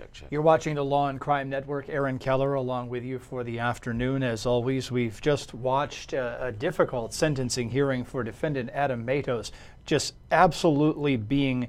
check. You're watching the Law and Crime Network. Aaron Keller along with you for the afternoon. As always, we've just watched a difficult sentencing hearing for defendant Adam Matos, just absolutely being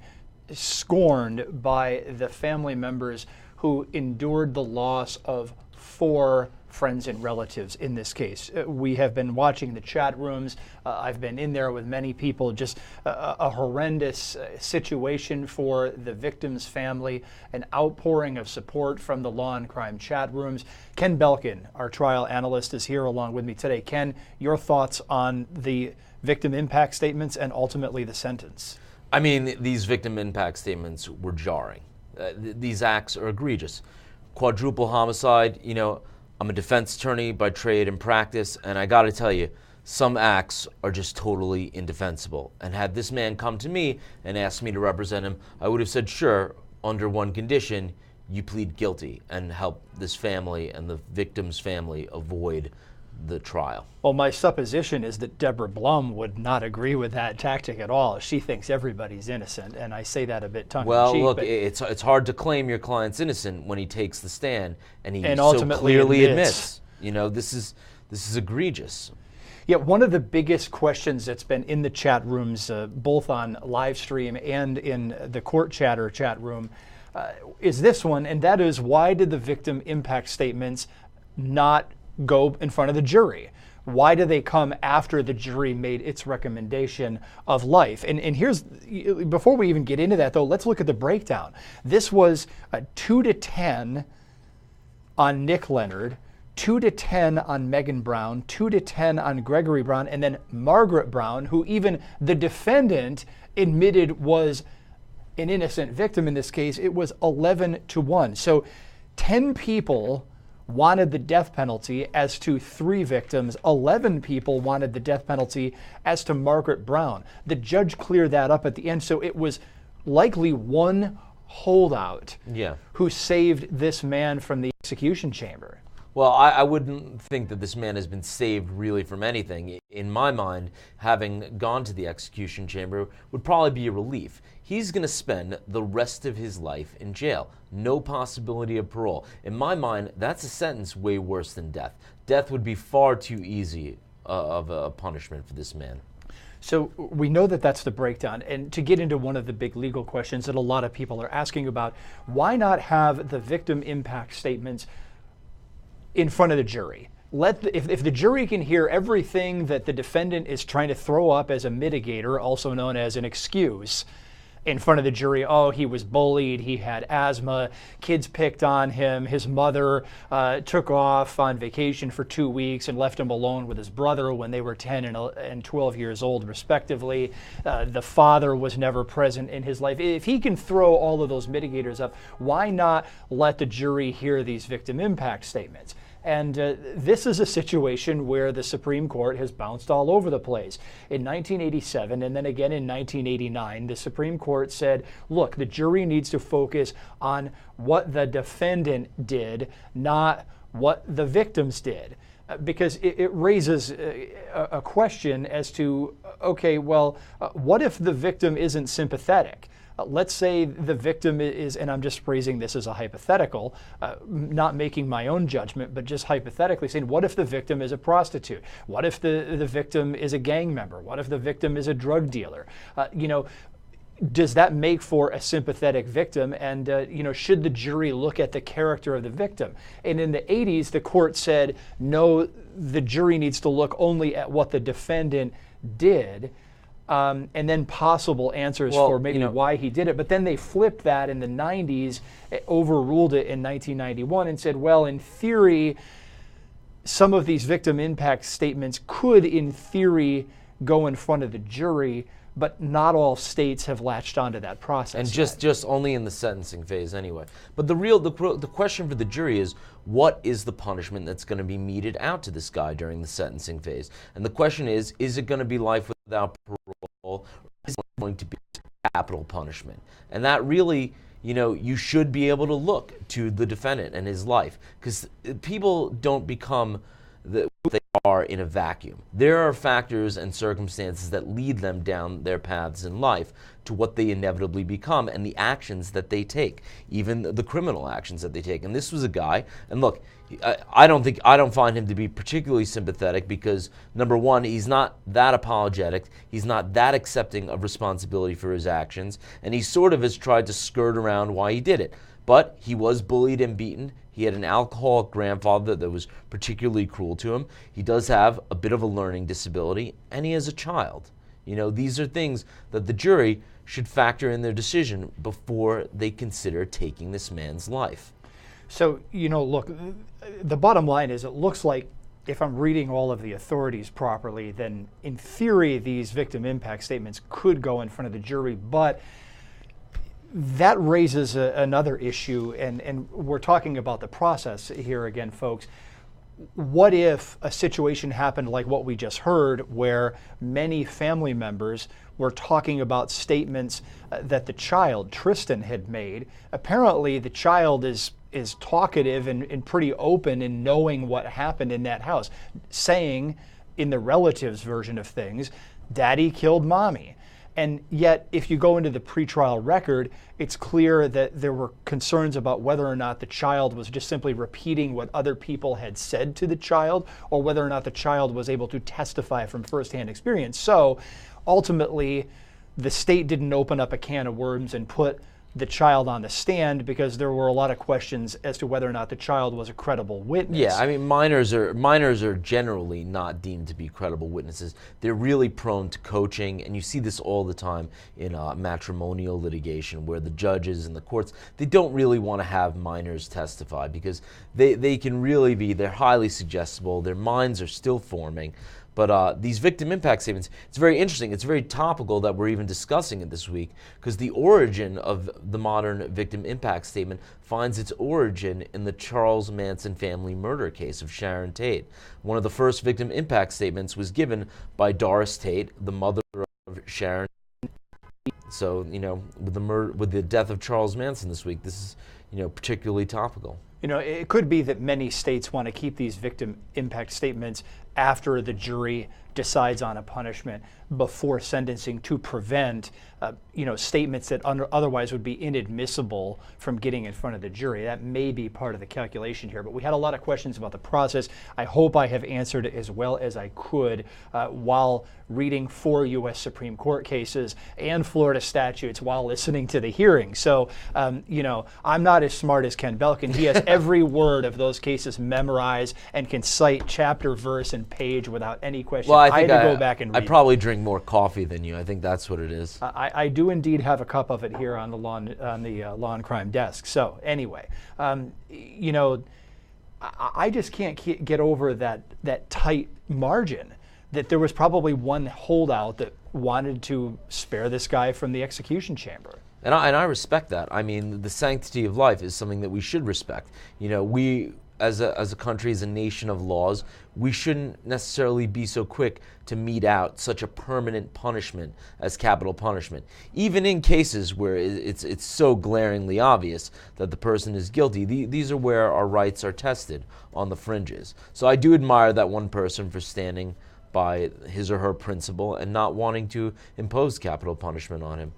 scorned by the family members who endured the loss of 4 friends and relatives in this case. We have been watching the chat rooms. I've been in there with many people. Just a horrendous situation for the victim's family, an outpouring of support from the Law and Crime chat rooms. Ken Belkin, our trial analyst, is here along with me today. Ken, your thoughts on the victim impact statements and ultimately the sentence? I mean, these victim impact statements were jarring. These acts are egregious. Quadruple homicide, I'm a defense attorney by trade and practice, and I gotta tell you, some acts are just totally indefensible. And had this man come to me and asked me to represent him, I would have said, sure, under one condition, you plead guilty and help this family and the victim's family avoid the trial. Well, my supposition is that Deborah Blum would not agree with that tactic at all. She thinks everybody's innocent, and I say that a bit tongue-in-cheek. Well, look, it's hard to claim your client's innocent when he takes the stand and he ultimately so clearly admits. This is egregious. Yeah, one of the biggest questions that's been in the chat rooms, both on live stream and in the court chatter chat room, is this one, and that is, why did the victim impact statements not go in front of the jury? Why do they come after the jury made its recommendation of life? And here's, before we even get into that though, let's look at the breakdown. This was a 2 to 10 on Nick Leonard, 2 to 10 on Megan Brown, 2 to 10 on Gregory Brown, and then Margaret Brown, who even the defendant admitted was an innocent victim in this case, it was 11 to 1. So 10 people wanted the death penalty as to 3 victims. 11 people wanted the death penalty as to Margaret Brown. The judge cleared that up at the end, so it was likely one holdout who saved this man from the execution chamber. Well, I wouldn't think that this man has been saved really from anything. In my mind, having gone to the execution chamber would probably be a relief. He's going to spend the rest of his life in jail. No possibility of parole. In my mind, that's a sentence way worse than death. Death would be far too easy of a punishment for this man. So we know that that's the breakdown. And to get into one of the big legal questions that a lot of people are asking about, why not have the victim impact statements in front of the jury? If the jury can hear everything that the defendant is trying to throw up as a mitigator, also known as an excuse, in front of the jury, oh, he was bullied, he had asthma, kids picked on him, his mother took off on vacation for 2 weeks and left him alone with his brother when they were 10 and 12 years old, respectively. The father was never present in his life. If he can throw all of those mitigators up, why not let the jury hear these victim impact statements? And this is a situation where the Supreme Court has bounced all over the place. In 1987 and then again in 1989, the Supreme Court said, look, the jury needs to focus on what the defendant did, not what the victims did. Because it raises a question as to, okay, well, what if the victim isn't sympathetic? Let's say the victim is, and I'm just phrasing this as a hypothetical, not making my own judgment, but just hypothetically saying, what if the victim is a prostitute? What if the victim is a gang member? What if the victim is a drug dealer? Does that make for a sympathetic victim? And should the jury look at the character of the victim? And in the 80s, the court said, no, the jury needs to look only at what the defendant did. And then possible answers for maybe why he did it. But then they flipped that in the 90s, overruled it in 1991 and said, well, in theory, some of these victim impact statements could, in theory, go in front of the jury, but not all states have latched onto that process. And just only in the sentencing phase anyway. But the question for the jury is, what is the punishment that's going to be meted out to this guy during the sentencing phase? And the question is it going to be life without parole, or is it going to be capital punishment? And that really, you should be able to look to the defendant and his life, because people don't become they are in a vacuum. There are factors and circumstances that lead them down their paths in life to what they inevitably become and the actions that they take, even the criminal actions that they take. And this was a guy, and look, I don't find him to be particularly sympathetic because, number one, he's not that apologetic, he's not that accepting of responsibility for his actions, and he sort of has tried to skirt around why he did it. But he was bullied and beaten. He had an alcoholic grandfather that was particularly cruel to him. He does have a bit of a learning disability, and he has a child. You know, these are things that the jury should factor in their decision before they consider taking this man's life. So, you know, look, the bottom line is it looks like if I'm reading all of the authorities properly, then in theory, these victim impact statements could go in front of the jury, but that raises another issue, and we're talking about the process here again, folks. What if a situation happened like what we just heard, where many family members were talking about statements that the child, Tristan, had made? Apparently, the child is talkative and pretty open in knowing what happened in that house, saying, in the relatives' version of things, Daddy killed Mommy. And yet, if you go into the pretrial record, it's clear that there were concerns about whether or not the child was just simply repeating what other people had said to the child, or whether or not the child was able to testify from firsthand experience. So ultimately, the state didn't open up a can of worms and put the child on the stand because there were a lot of questions as to whether or not the child was a credible witness. Yeah, I mean, minors are generally not deemed to be credible witnesses. They're really prone to coaching, and you see this all the time in matrimonial litigation, where the judges and the courts, they don't really want to have minors testify because they can really be, they're highly suggestible, their minds are still forming. But these victim impact statements, it's very interesting. It's very topical that we're even discussing it this week because the origin of the modern victim impact statement finds its origin in the Charles Manson family murder case of Sharon Tate. One of the first victim impact statements was given by Doris Tate, the mother of Sharon. So, you know, with the death of Charles Manson this week, this is, you know, particularly topical. You know, it could be that many states want to keep these victim impact statements after the jury decides on a punishment before sentencing to prevent, you know, statements that otherwise would be inadmissible from getting in front of the jury. That may be part of the calculation here, but we had a lot of questions about the process. I hope I have answered it as well as I could while reading 4 U.S. Supreme Court cases and Florida statutes while listening to the hearing. So, you know, I'm not as smart as Ken Belkin. He has every word of those cases memorized and can cite chapter, verse, and page without any question. Well, I had to go back and read. I probably drink more coffee than you. I think that's what it is. I do indeed have a cup of it here on the Law and Crime desk. So anyway, you know, I just can't get over that tight margin. That there was probably one holdout that wanted to spare this guy from the execution chamber. And I respect that. I mean, the sanctity of life is something that we should respect. You know, we as a country, as a nation of laws, we shouldn't necessarily be so quick to mete out such a permanent punishment as capital punishment. Even in cases where it's so glaringly obvious that the person is guilty, these are where our rights are tested on the fringes. So I do admire that one person for standing by his or her principle and not wanting to impose capital punishment on him.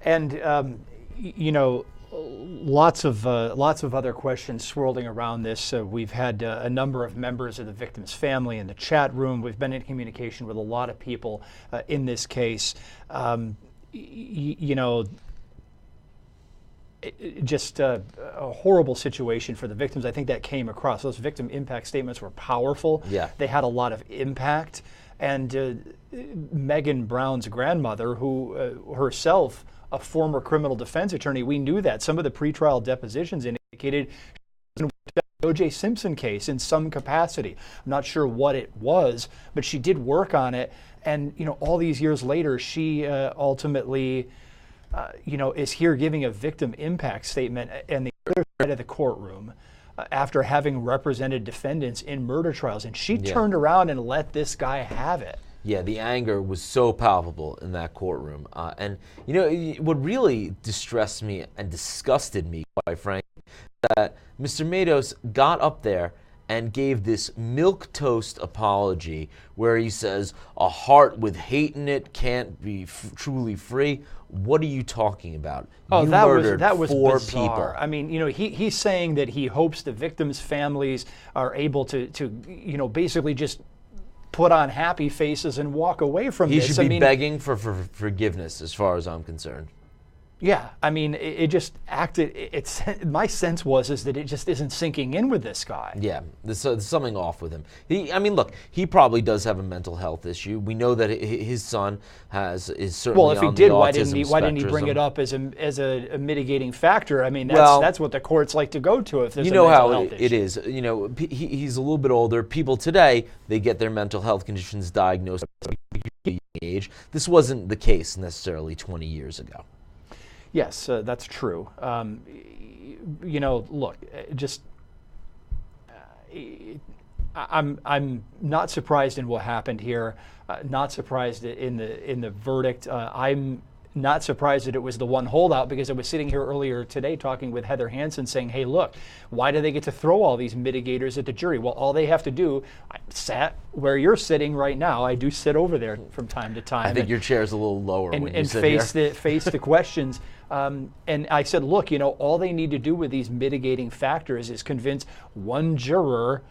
And you know, lots of other questions swirling around this. We've had a number of members of the victim's family in the chat room. We've been in communication with a lot of people in this case. You know, just a horrible situation for the victims. I think that came across. Those victim impact statements were powerful. Yeah. They had a lot of impact. And Megan Brown's grandmother, who herself a former criminal defense attorney, we knew that. Some of the pretrial depositions indicated the O.J. Simpson case in some capacity. I'm not sure what it was, but she did work on it. And, you know, all these years later, she ultimately, you know, is here giving a victim impact statement and the other side of the courtroom after having represented defendants in murder trials. And she turned around and let this guy have it. Yeah, the anger was so palpable in that courtroom. And, you know, what really distressed me and disgusted me, quite frankly, that Mr. Matos got up there and gave this milquetoast apology where he says, a heart with hate in it can't be truly free. What are you talking about? Oh, you that was four bizarre. people. I mean, he's saying that he hopes the victims' families are able to basically just put on happy faces and walk away from He this. should be begging for forgiveness, as far as I'm concerned. Yeah, I mean, it just acted. My sense is that it just isn't sinking in with this guy. Yeah, there's something off with him. Look, he probably does have a mental health issue. We know that his son is certainly well. If he on did, the why autism didn't he bring it up as a mitigating factor? I mean, that's what the courts like to go to if there's you a know mental how health it issue. is. He's a little bit older. People today, they get their mental health conditions diagnosed at a young age. This wasn't the case necessarily 20 years ago. Yes, that's true. Look, I'm not surprised in what happened here. Not surprised in the verdict. I'm not surprised that it was the one holdout, because I was sitting here earlier today talking with Heather Hansen saying, hey, look, why do they get to throw all these mitigators at the jury? Well, all they have to do, I sat where you're sitting right now. I do sit over there from time to time. I think your chair's a little lower when you sit here. face the questions. And I said, look, all they need to do with these mitigating factors is convince one juror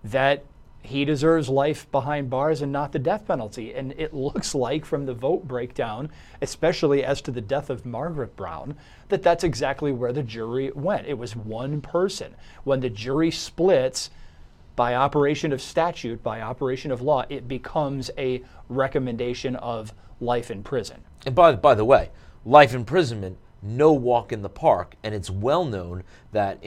that he deserves life behind bars and not the death penalty. And it looks like, from the vote breakdown, especially as to the death of Margaret Brown, that that's exactly where the jury went. It was one person. When the jury splits, by operation of statute, by operation of law, it becomes a recommendation of life in prison. And by the way, life imprisonment, no walk in the park, and it's well known that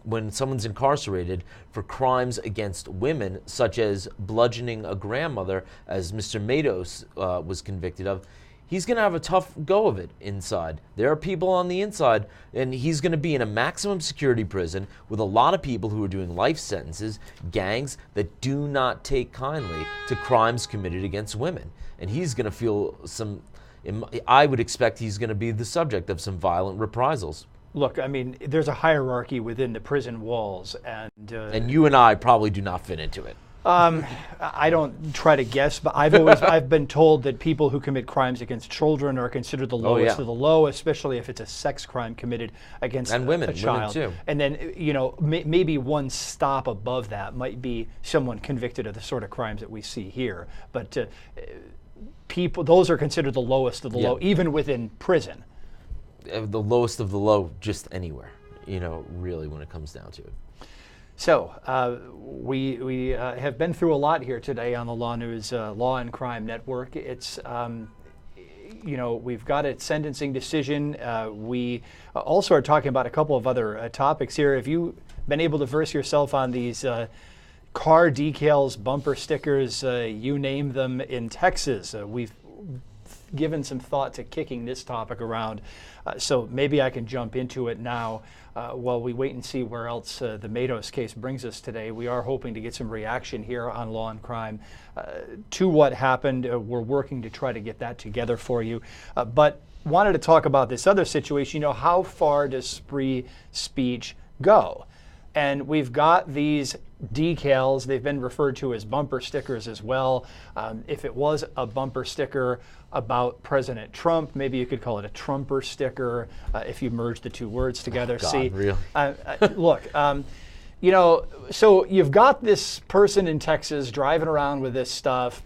when someone's incarcerated for crimes against women, such as bludgeoning a grandmother, as Mr. Matos was convicted of, he's going to have a tough go of it inside. There are people on the inside, and he's going to be in a maximum security prison with a lot of people who are doing life sentences, gangs that do not take kindly to crimes committed against women. And he's going to feel I would expect he's going to be the subject of some violent reprisals. Look, I mean, there's a hierarchy within the prison walls, and you and I probably do not fit into it. I don't try to guess, but I've been told that people who commit crimes against children are considered the lowest of the low, especially if it's a sex crime committed against a child. Women too. And then maybe one stop above that might be someone convicted of the sort of crimes that we see here, but. Those are considered the lowest of the low, even within prison. The lowest of the low, just anywhere, really, when it comes down to it. So we have been through a lot here today on the Law News Law and Crime Network. It's we've got a sentencing decision. We also are talking about a couple of other topics here. Have you been able to verse yourself on these car decals, bumper stickers, you name them, in Texas? We've given some thought to kicking this topic around, so maybe I can jump into it now while we wait and see where else the Matos case brings us today. We are hoping to get some reaction here on Law and Crime to what happened. We're working to try to get that together for you, but wanted to talk about this other situation. How far does free speech go? And we've got these decals. They've been referred to as bumper stickers as well. If it was a bumper sticker about President Trump, maybe you could call it a Trumper sticker if you merge the two words together. Oh, God, really? Look, so you've got this person in Texas driving around with this stuff.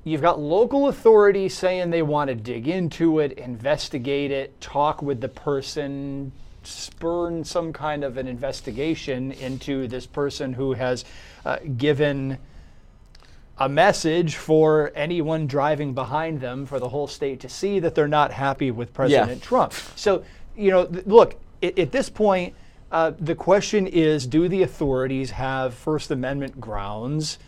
You've got local authorities saying they want to dig into it, investigate it, talk with the person, spurn some kind of an investigation into this person who has given a message for anyone driving behind them, for the whole state to see that they're not happy with President Trump. So, look, at this point, the question is, do the authorities have First Amendment grounds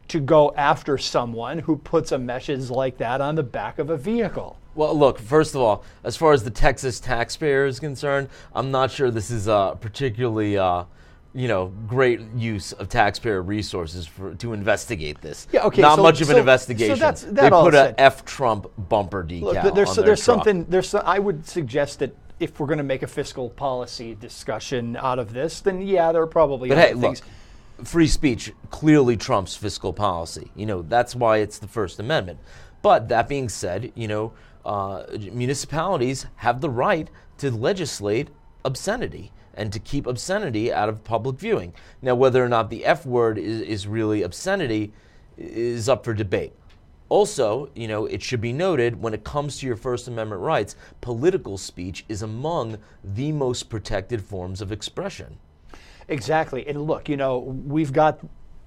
to go after someone who puts a message like that on the back of a vehicle? Well, look, first of all, as far as the Texas taxpayer is concerned, I'm not sure this is a particularly, great use of taxpayer resources to investigate this. Yeah, okay. Not much of an investigation. So they put a F Trump bumper decal Look, on their truck. I would suggest that if we're going to make a fiscal policy discussion out of this, then yeah, there are probably other things. free speech clearly trumps fiscal policy. That's why it's the First Amendment. But that being said, municipalities have the right to legislate obscenity and to keep obscenity out of public viewing. Now, whether or not the F word is really obscenity is up for debate. Also, it should be noted, when it comes to your First Amendment rights, political speech is among the most protected forms of expression. Exactly. And look, we've got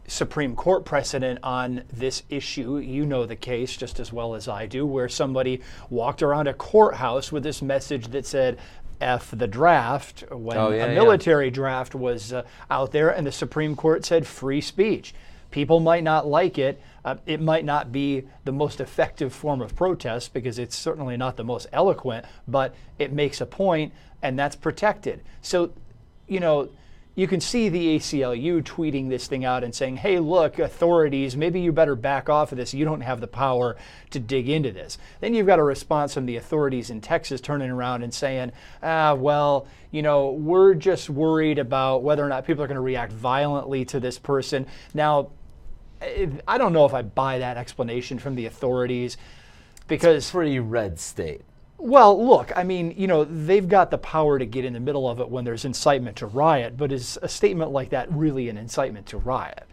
Supreme Court precedent on this issue. You know the case just as well as I do, where somebody walked around a courthouse with this message that said, F the draft, when a military draft was out there, and the Supreme Court said free speech. People might not like it. It might not be the most effective form of protest because it's certainly not the most eloquent, but it makes a point, and that's protected. So, you can see the ACLU tweeting this thing out and saying, hey, look, authorities, maybe you better back off of this. You don't have the power to dig into this. Then you've got a response from the authorities in Texas turning around and saying, we're just worried about whether or not people are going to react violently to this person. Now, I don't know if I buy that explanation from the authorities because it's a pretty red state. Well, look, they've got the power to get in the middle of it when there's incitement to riot, but is a statement like that really an incitement to riot?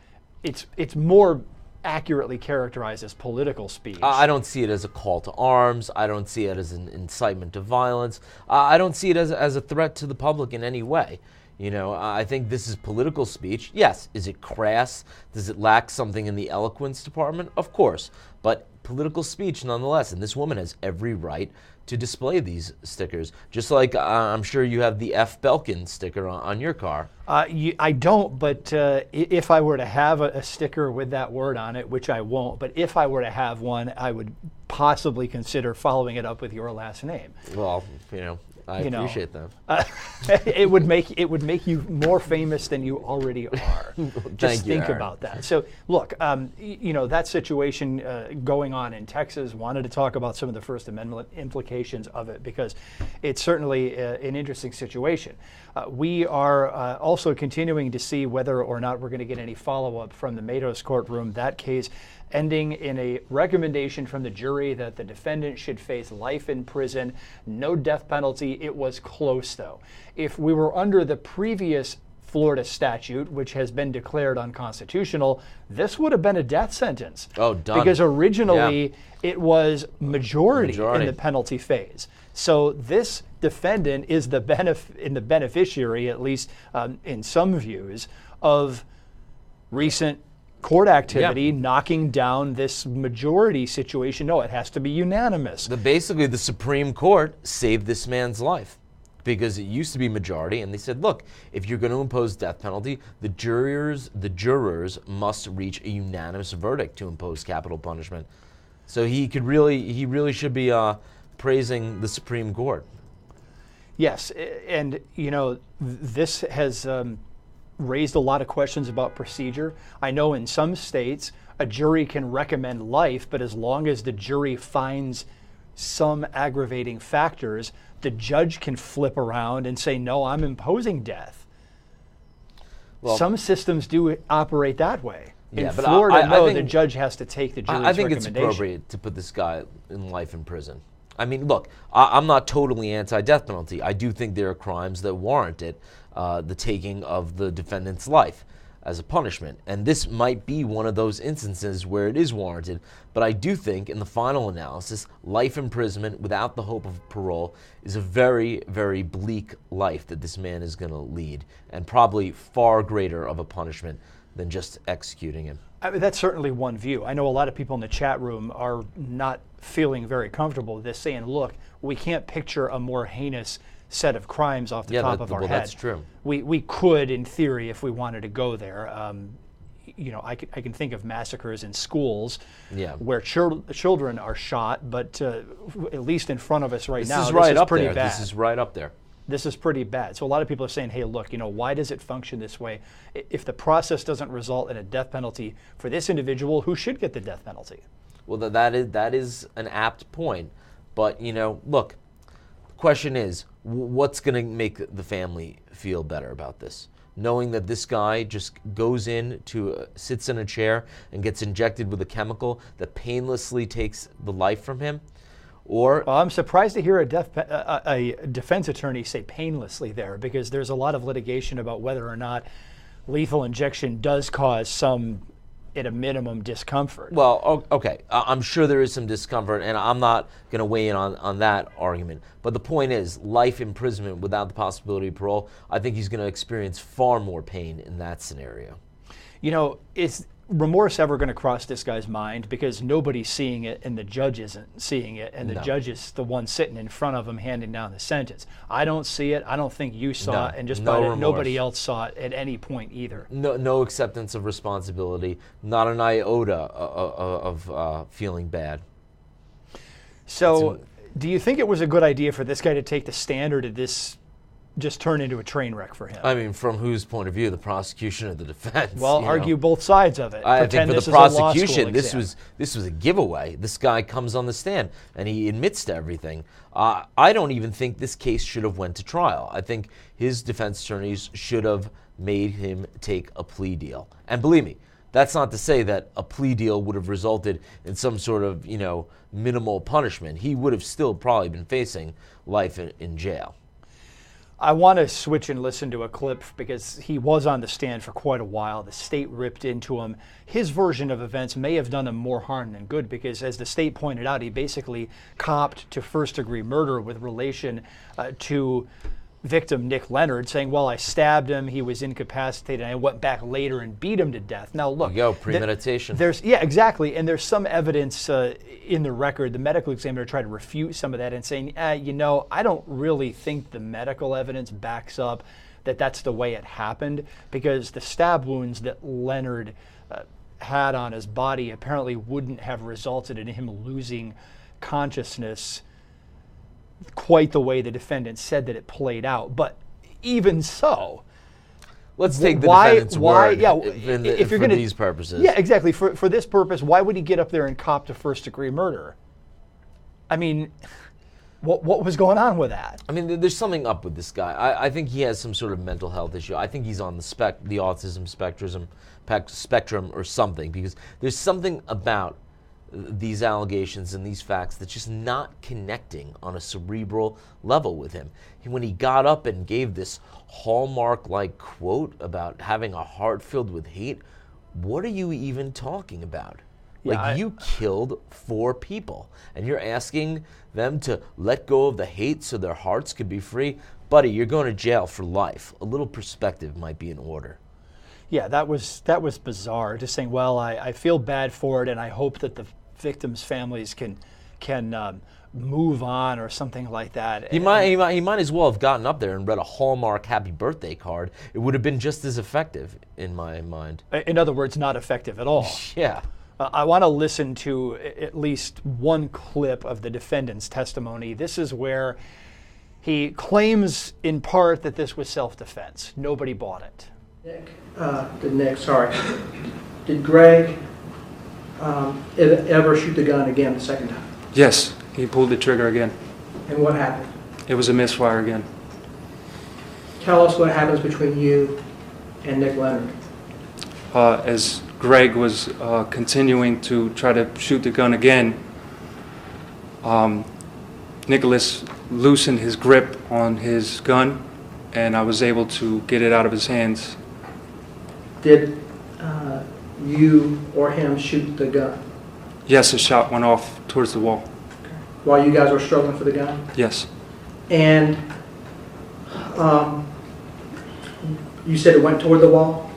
It's more accurately characterized as political speech. I don't see it as a call to arms. I don't see it as an incitement to violence. I don't see it as a threat to the public in any way. I think this is political speech. Yes, is it crass? Does it lack something in the eloquence department? Of course, but political speech nonetheless, and this woman has every right to display these stickers, just like I'm sure you have the F. Belkin sticker on your car. I don't, but if I were to have a sticker with that word on it, which I won't, but if I were to have one, I would possibly consider following it up with your last name. Well, I appreciate that. It would make you more famous than you already are. Just think about that. So look, that situation going on in Texas. Wanted to talk about some of the First Amendment implications of it because it's certainly an interesting situation. We are also continuing to see whether or not we're going to get any follow-up from the Matos courtroom. That case ending in a recommendation from the jury that the defendant should face life in prison, no death penalty. It was close, though. If we were under the previous Florida statute, which has been declared unconstitutional, this would have been a death sentence. Oh, done. Because originally it was majority in the penalty phase. So this defendant is the beneficiary, at least in some views, of recent court activity knocking down this majority situation. No, it has to be unanimous. Basically, the Supreme Court saved this man's life because it used to be majority, and they said, look, if you're going to impose death penalty, the jurors must reach a unanimous verdict to impose capital punishment. So he really should be praising the Supreme Court. Yes, and this has raised a lot of questions about procedure. I know in some states a jury can recommend life, but as long as the jury finds some aggravating factors, the judge can flip around and say, no, I'm imposing death. Well, some systems do operate that way. In Florida, I think the judge has to take the jury's recommendation. I think it's appropriate to put this guy in life in prison. Look, I'm not totally anti-death penalty. I do think there are crimes that warrant it, the taking of the defendant's life as a punishment. And this might be one of those instances where it is warranted. But I do think, in the final analysis, life imprisonment without the hope of parole is a very, very bleak life that this man is going to lead, and probably far greater of a punishment than just executing him. That's certainly one view. I know a lot of people in the chat room are not feeling very comfortable with this, saying, look, we can't picture a more heinous set of crimes off the top of our head. That's true. We could, in theory, if we wanted to go there. I can think of massacres in schools where children are shot, but at least in front of us right now, this is pretty bad. This is right up there. This is pretty bad. So a lot of people are saying, hey, look, why does it function this way? If the process doesn't result in a death penalty for this individual, who should get the death penalty? Well, that is an apt point. But, look, the question is, what's going to make the family feel better about this? Knowing that this guy just goes in to, sits in a chair and gets injected with a chemical that painlessly takes the life from him? Or well, I'm surprised to hear a defense attorney say painlessly there, because there's a lot of litigation about whether or not lethal injection does cause some, at a minimum, discomfort. Well, okay, I'm sure there is some discomfort, and I'm not going to weigh in on that argument. But the point is, life imprisonment without the possibility of parole, I think he's going to experience far more pain in that scenario. You know, is remorse ever going to cross this guy's mind? Because nobody's seeing it, and the judge isn't seeing it, and the judge is the one sitting in front of him handing down the sentence. I don't see it. I don't think you saw it, and just about it, nobody else saw it at any point either. No acceptance of responsibility, not an iota of feeling bad. So, do you think it was a good idea for this guy to take the stand, or did this just turn into a train wreck for him? I mean, from whose point of view, the prosecution or the defense? Well, argue both sides of it. I think for the prosecution, this was a giveaway. This guy comes on the stand and he admits to everything. I don't even think this case should have went to trial. I think his defense attorneys should have made him take a plea deal. And believe me, that's not to say that a plea deal would have resulted in some sort of, minimal punishment. He would have still probably been facing life in jail. I want to switch and listen to a clip because he was on the stand for quite a while. The state ripped into him. His version of events may have done him more harm than good, because as the state pointed out, he basically copped to first-degree murder with relation to victim Nick Leonard, saying, well, I stabbed him, he was incapacitated, and I went back later and beat him to death. Now, look. There you go, premeditation. Yeah, exactly. And there's some evidence in the record. The medical examiner tried to refute some of that and saying, I don't really think the medical evidence backs up that that's the way it happened, because the stab wounds that Leonard had on his body apparently wouldn't have resulted in him losing consciousness quite the way the defendant said that it played out. But even so, let's take the defendant's word if you're for these purposes. Yeah, exactly. For this purpose, why would he get up there and cop to first-degree murder? I mean, what was going on with that? I mean, there's something up with this guy. I think he has some sort of mental health issue. I think he's on the autism spectrum or something, because there's something about these allegations and these facts that's just not connecting on a cerebral level with him. When he got up and gave this Hallmark-like quote about having a heart filled with hate, what are you even talking about? You killed 4 people, and you're asking them to let go of the hate so their hearts could be free? Buddy, you're going to jail for life. A little perspective might be in order. Yeah, that was bizarre. Just saying, well, I feel bad for it, and I hope that the victims' families can move on or something like that. He might as well have gotten up there and read a Hallmark happy birthday card. It would have been just as effective, in my mind. In other words, not effective at all. Yeah. I want to listen to at least one clip of the defendant's testimony. This is where he claims in part that this was self-defense. Nobody bought it. Did Greg ever shoot the gun again the second time? Yes, he pulled the trigger again. And what happened? It was a misfire again. Tell us what happens between you and Nick Leonard. As Greg was continuing to try to shoot the gun again, Nicholas loosened his grip on his gun, and I was able to get it out of his hands. Did you or him shoot the gun? Yes, a shot went off towards the wall. While you guys were struggling for the gun? Yes. And you said it went toward the wall?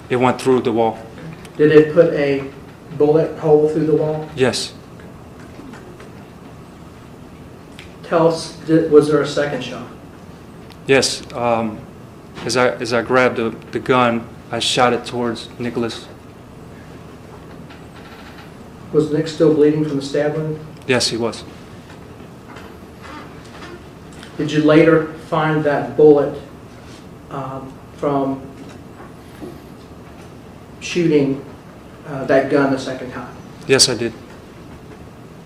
It went through the wall. Did it put a bullet hole through the wall? Yes. Tell us, was there a second shot? Yes. As I grabbed the gun, I shot it towards Nicholas. Was Nick still bleeding from the stab wound? Yes, he was. Did you later find that bullet from shooting that gun the second time? Yes, I did.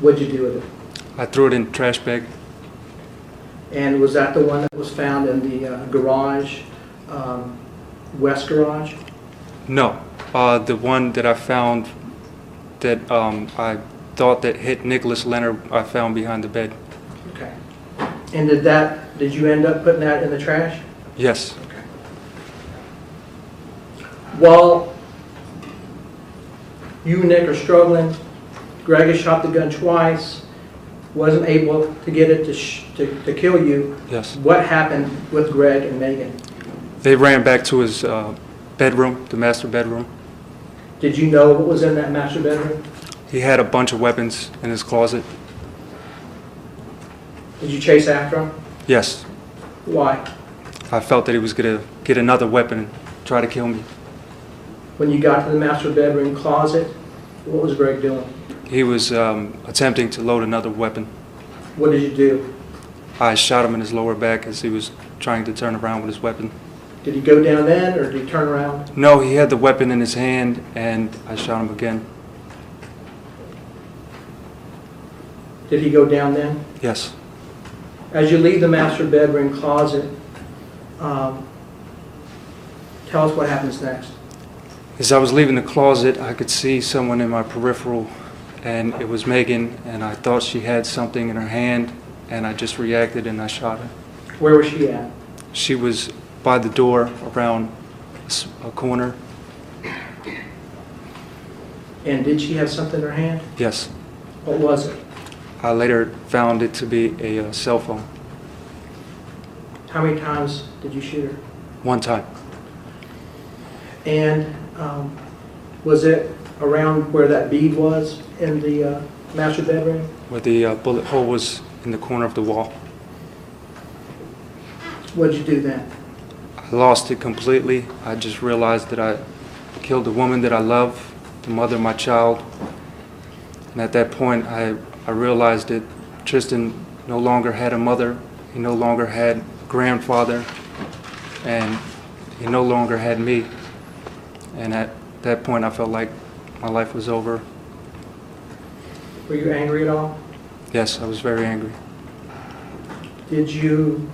What did you do with it? I threw it in the trash bag. And was that the one that was found in the garage, west garage? No, the one that I found that I thought that hit Nicholas Leonard, I found behind the bed. Okay. And did you end up putting that in the trash? Yes. Okay. While you and Nick are struggling, Greg has shot the gun twice, wasn't able to get it to kill you. Yes. What happened with Greg and Megan? They ran back to his bedroom, the master bedroom. Did you know what was in that master bedroom? He had a bunch of weapons in his closet. Did you chase after him? Yes. Why? I felt that he was going to get another weapon and try to kill me. When you got to the master bedroom closet, what was Greg doing? He was attempting to load another weapon. What did you do? I shot him in his lower back as he was trying to turn around with his weapon. Did he go down then, or did he turn around? No, he had the weapon in his hand, and I shot him again. Did he go down then? Yes. As you leave the master bedroom closet, tell us what happens next. As I was leaving the closet, I could see someone in my peripheral, and it was Megan, and I thought she had something in her hand, and I just reacted and I shot her. Where was she at? She was by the door around a corner. And did she have something in her hand? Yes. What was it? I later found it to be a cell phone. How many times did you shoot her? One time. And was it around where that bead was in the master bedroom? Where the bullet hole was in the corner of the wall. What did you do then? I lost it completely. I just realized that I killed the woman that I love, the mother of my child. And at that point, I realized that Tristan no longer had a mother, he no longer had a grandfather, and he no longer had me. And at that point, I felt like my life was over. Were you angry at all? Yes, I was very angry. Did you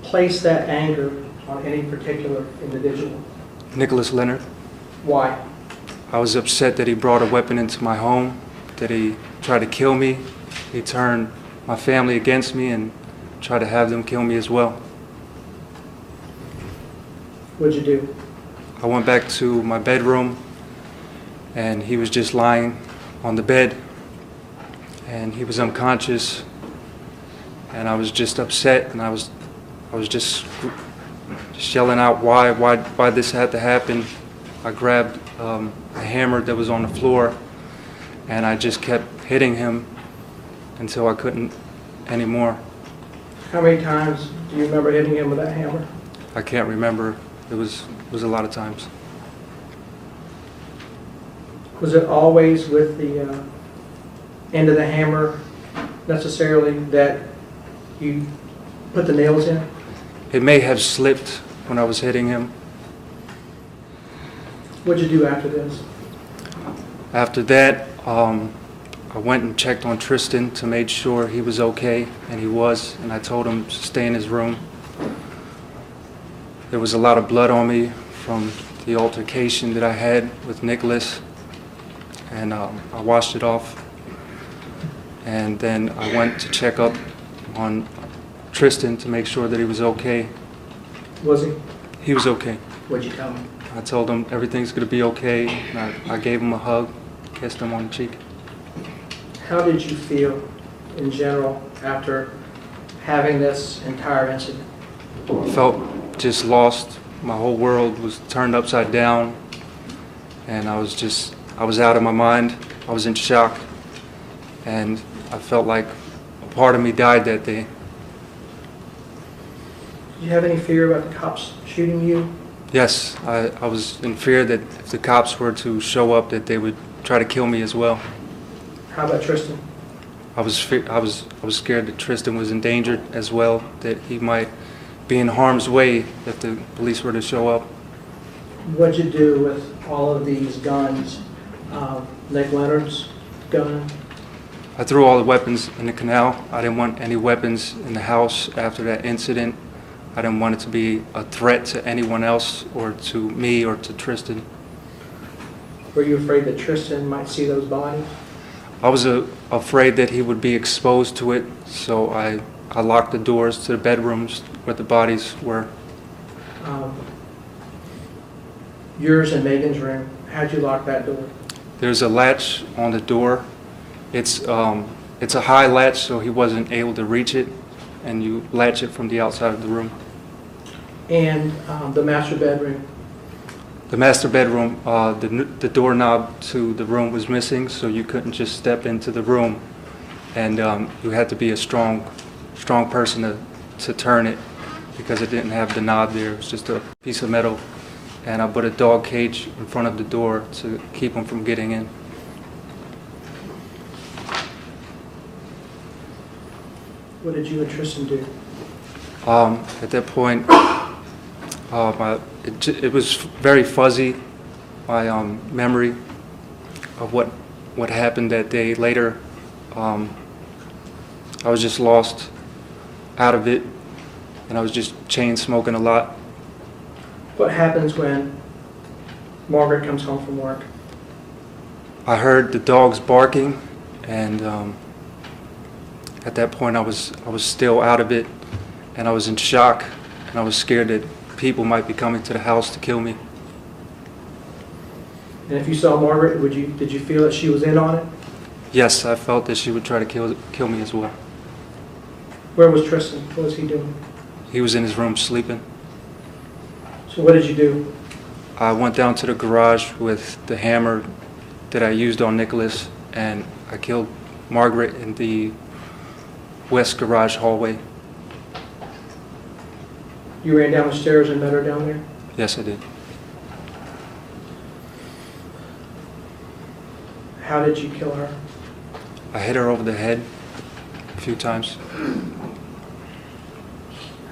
place that anger on any particular individual? Nicholas Leonard. Why? I was upset that he brought a weapon into my home, that he tried to kill me. He turned my family against me and tried to have them kill me as well. What'd you do? I went back to my bedroom, and he was just lying on the bed, and he was unconscious, and I was just upset, and I was just yelling out why this had to happen. I grabbed a hammer that was on the floor, and I just kept hitting him until I couldn't anymore. How many times do you remember hitting him with that hammer? I can't remember. It was a lot of times. Was it always with the end of the hammer necessarily that you put the nails in? It may have slipped when I was hitting him. What'd you do after this? After that, I went and checked on Tristan to make sure he was okay, and he was, and I told him to stay in his room. There was a lot of blood on me from the altercation that I had with Nicholas, and I washed it off. And then I went to check up on Tristan to make sure that he was okay. Was he? He was okay. What'd you tell him? I told him everything's going to be okay, and I gave him a hug, kissed him on the cheek. How did you feel in general after having this entire incident? Felt just lost. My whole world was turned upside down, and I was out of my mind. I was in shock, and I felt like a part of me died that day. Did you have any fear about the cops shooting you? Yes, I was in fear that if the cops were to show up, that they would try to kill me as well. How about Tristan? I was scared that Tristan was endangered as well, that he might be in harm's way if the police were to show up. What'd you do with all of these guns? Nick Leonard's gun? I threw all the weapons in the canal. I didn't want any weapons in the house after that incident. I didn't want it to be a threat to anyone else or to me or to Tristan. Were you afraid that Tristan might see those bodies? I was afraid that he would be exposed to it, so I locked the doors to the bedrooms where the bodies were. Yours and Megan's room, how'd you lock that door? There's a latch on the door. It's a high latch, so he wasn't able to reach it, and you latch it from the outside of the room. And the master bedroom? The master bedroom, the doorknob to the room was missing, so you couldn't just step into the room, and you had to be a strong person to turn it because it didn't have the knob there. It was just a piece of metal, and I put a dog cage in front of the door to keep him from getting in. What did you and Tristan do? At that point, it was very fuzzy, my memory of what happened that day. Later, I was just lost out of it, and I was just chain smoking a lot. What happens when Margaret comes home from work? I heard the dogs barking, and at that point I was still out of it, and I was in shock, and I was scared that people might be coming to the house to kill me. And if you saw Margaret, did you feel that she was in on it? Yes, I felt that she would try to kill me as well. Where was Tristan? What was he doing? He was in his room sleeping. So what did you do? I went down to the garage with the hammer that I used on Nicholas, and I killed Margaret in the west garage hallway. You ran down the stairs and met her down there? Yes, I did. How did you kill her? I hit her over the head a few times.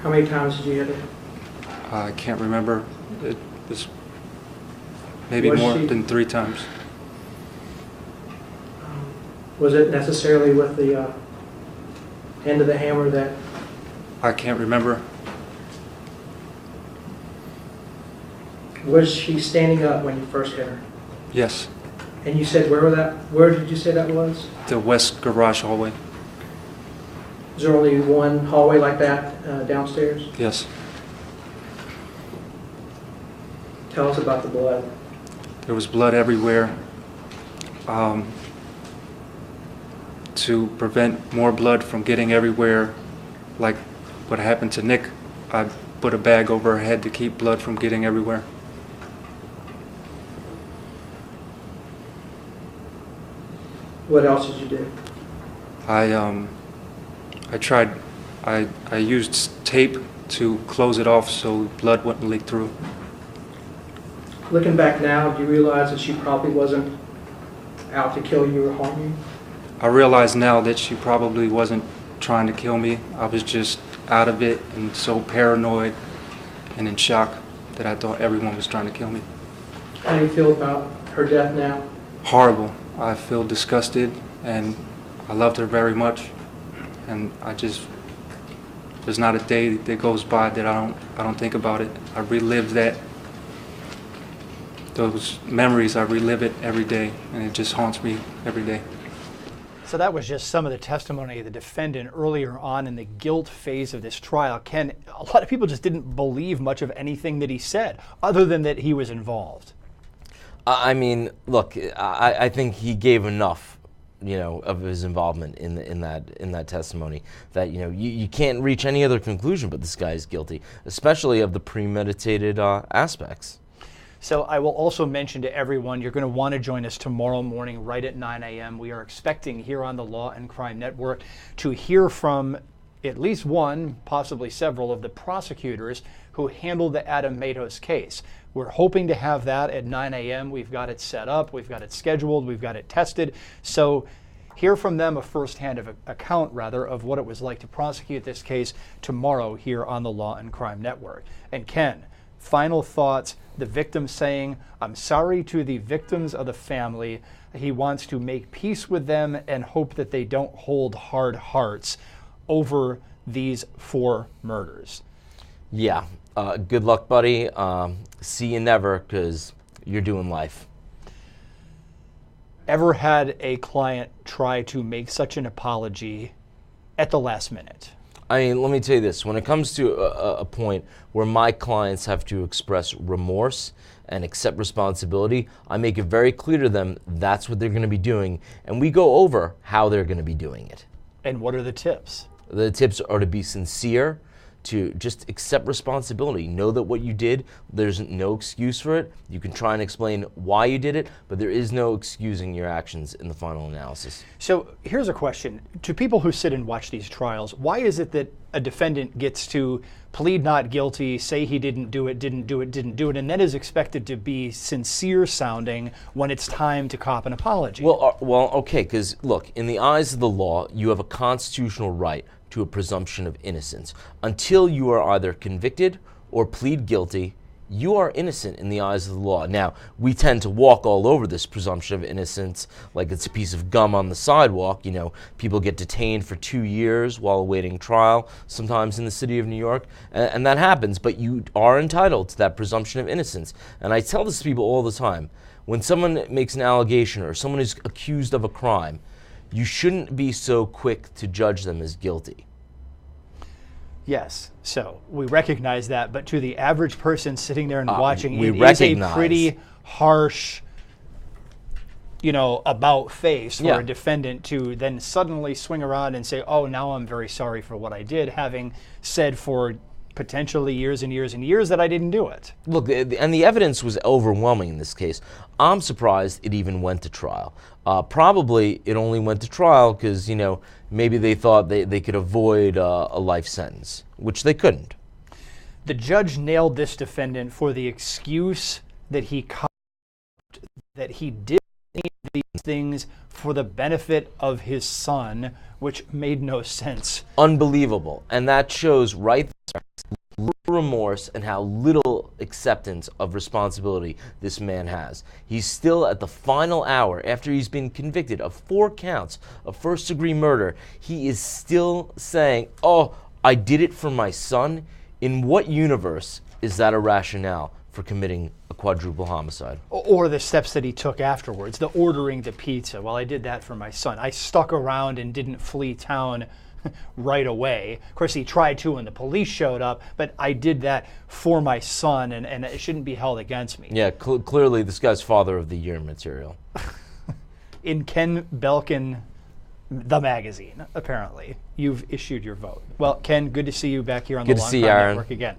How many times did you hit her? I can't remember. It was maybe Was more she- than 3 times. Was it necessarily with the end of the hammer that... I can't remember. Was she standing up when you first hit her? Yes, And you said where did you say that was? the west garage hallway. Is there only one hallway like that downstairs? Yes. Tell us about the blood. There was blood everywhere. To prevent more blood from getting everywhere, like what happened to Nick, I put a bag over her head to keep blood from getting everywhere. What else did you do? I used tape to close it off so blood wouldn't leak through. Looking back now, do you realize that she probably wasn't out to kill you or harm you? I realize now that she probably wasn't trying to kill me. I was just out of it and so paranoid and in shock that I thought everyone was trying to kill me. How do you feel about her death now? Horrible. I feel disgusted, and I loved her very much, and there's not a day that goes by that I don't think about it. I relive those memories. I relive it every day, and it just haunts me every day. So that was just some of the testimony of the defendant earlier on in the guilt phase of this trial. Ken, a lot of people just didn't believe much of anything that he said, other than that he was involved. I mean, look, I think he gave enough, of his involvement in that testimony that you can't reach any other conclusion but this guy is guilty, especially of the premeditated aspects. So I will also mention to everyone, you're going to want to join us tomorrow morning right at 9 a.m. We are expecting here on the Law and Crime Network to hear from at least one, possibly several, of the prosecutors who handled the Adam Matos case. We're hoping to have that at 9 a.m. We've got it set up, we've got it scheduled, we've got it tested. So hear from them a firsthand account, of what it was like to prosecute this case tomorrow here on the Law and Crime Network. And Ken, Final thoughts, the victim saying, "I'm sorry to the victims of the family." He wants to make peace with them and hope that they don't hold hard hearts over these 4 murders. Yeah. Good luck, buddy. See you never, because you're doing life. Ever had a client try to make such an apology at the last minute? I mean, let me tell you this. When it comes to a point where my clients have to express remorse and accept responsibility, I make it very clear to them that's what they're going to be doing, and we go over how they're going to be doing it. And what are the tips? The tips are to be sincere, to just accept responsibility. Know that what you did, there's no excuse for it. You can try and explain why you did it, but there is no excusing your actions in the final analysis. So here's a question. To people who sit and watch these trials, why is it that a defendant gets to plead not guilty, say he didn't do it, and then is expected to be sincere sounding when it's time to cop an apology? Well, okay, because look, in the eyes of the law, you have a constitutional right to a presumption of innocence. Until you are either convicted or plead guilty, you are innocent in the eyes of the law. Now, we tend to walk all over this presumption of innocence like it's a piece of gum on the sidewalk. You know, people get detained for 2 years while awaiting trial, sometimes in the city of New York, and that happens, but you are entitled to that presumption of innocence. And I tell this to people all the time. When someone makes an allegation or someone is accused of a crime, you shouldn't be so quick to judge them as guilty. Yes, so we recognize that, but to the average person sitting there and watching, we it is recognize. a pretty harsh, about face for a defendant to then suddenly swing around and say, "Oh, now I'm very sorry for what I did," having said for potentially years and years and years that I didn't do it. Look, and the evidence was overwhelming in this case. I'm surprised it even went to trial. Probably it only went to trial because, maybe they thought they could avoid a life sentence, which they couldn't. The judge nailed this defendant for the excuse that he did these things for the benefit of his son, which made no sense. Unbelievable. And that shows right there little remorse and how little acceptance of responsibility this man has. He's still at the final hour after he's been convicted of 4 counts of first-degree murder. He is still saying, "Oh, I did it for my son." In what universe is that a rationale for committing a quadruple homicide? Or the steps that he took afterwards, the ordering the pizza. "Well, I did that for my son. I stuck around and didn't flee town right away. Of course, he tried to when the police showed up, but I did that for my son, and it shouldn't be held against me." Yeah, clearly this guy's father of the year material. In Ken Belkin, the magazine, apparently, you've issued your vote. Well, Ken, good to see you back here on the Law&Crime Network again.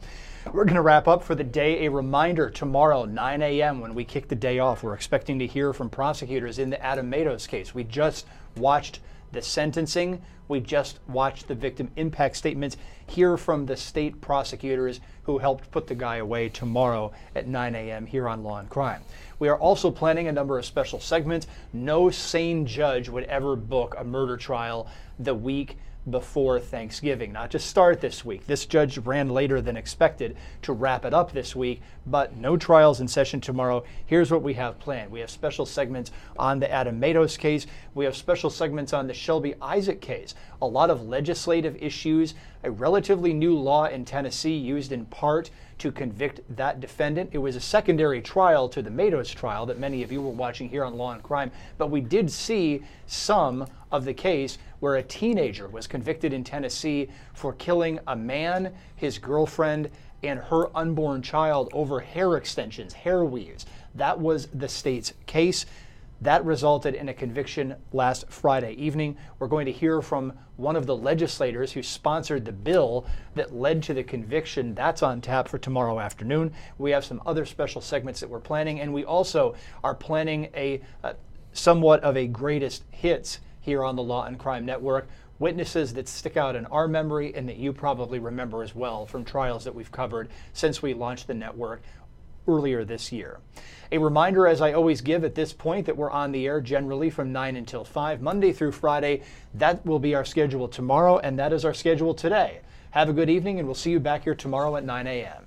We're going to wrap up for the day. A reminder, tomorrow, 9 a.m., when we kick the day off, we're expecting to hear from prosecutors in the Adam Matos case. We just watched the sentencing. We just watched the victim impact statements. Hear from the state prosecutors who helped put the guy away tomorrow at 9 a.m. here on Law&Crime. We are also planning a number of special segments. No sane judge would ever book a murder trial the week before Thanksgiving. Not to start this week. This judge ran later than expected to wrap it up this week, but no trials in session tomorrow. Here's what we have planned. We have special segments on the Adam Matos case. We have special segments on the Shelby Isaac case. A lot of legislative issues, a relatively new law in Tennessee used in part to convict that defendant. It was a secondary trial to the Matos trial that many of you were watching here on Law&Crime, but we did see some of the case where a teenager was convicted in Tennessee for killing a man, his girlfriend, and her unborn child over hair extensions, hair weaves. That was the state's case. That resulted in a conviction last Friday evening. We're going to hear from one of the legislators who sponsored the bill that led to the conviction. That's on tap for tomorrow afternoon. We have some other special segments that we're planning, and we also are planning a somewhat of a greatest hits here on the Law&Crime Network. Witnesses that stick out in our memory and that you probably remember as well from trials that we've covered since we launched the network earlier this year. A reminder, as I always give at this point, that we're on the air generally from 9 until 5, Monday through Friday. That will be our schedule tomorrow, and that is our schedule today. Have a good evening, and we'll see you back here tomorrow at 9 a.m.